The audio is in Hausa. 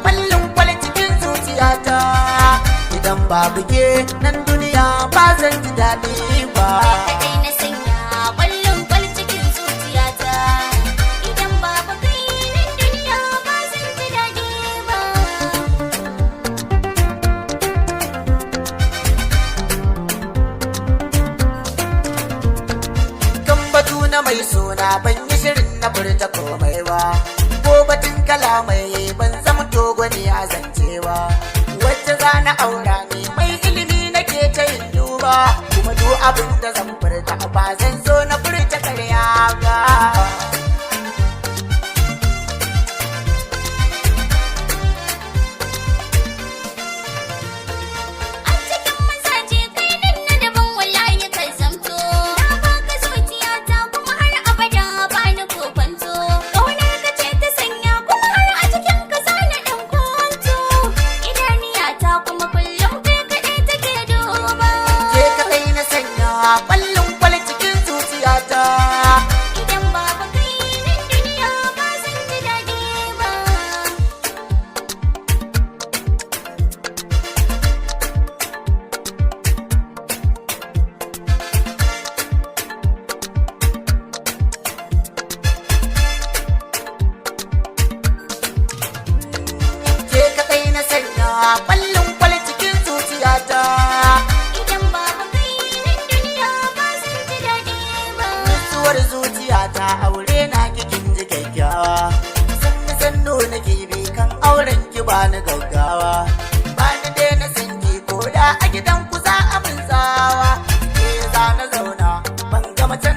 kwallon kwal cikin zuciyata. Idan babu ke nan duniya ba zan ji daɗi ba. Kai na sanya kwallon kwal cikin zuciyata. Idan babu kai nan duniya ba zan ji daɗi ba. Kan batu na mai suna ban yi shirin na furta komai ba. Ko batun kalamai ban zama togoni a zance ba. Wacce za na aura ne mai ilimi nake ta yin duba. Kuma duk abin da zan furta ba zan so na furta karya ba. A cikin mazaje kai nan na daban wallahi ka zamto. Na baka zuciyata kuma har abada ba ni kokonto. Ƙaunar ka ce ta sanya kuma har a cikin ka zana ɗan kwanto. Idaniyata kuma kullum kai kaɗai take duba. Ke kaɗai na sanya ƙwallon kwal cikin zuciyata. Idan babu kai nan duniya ba zan ji daɗi ba. Ke kaɗai na sanya ƙwallon kwal cikin zuciyata. Idan babu kai nan duniya ba zan ji daɗi ba. Nutsuwar zuciyata aure na kikin ji kyakkyawa. Sannu sannu nake bi kan auren ki ba ni gaggawa. Ba ni dai na sanki ko da a gidan ku za a min tsawa. Ke za na zauna ban ga macen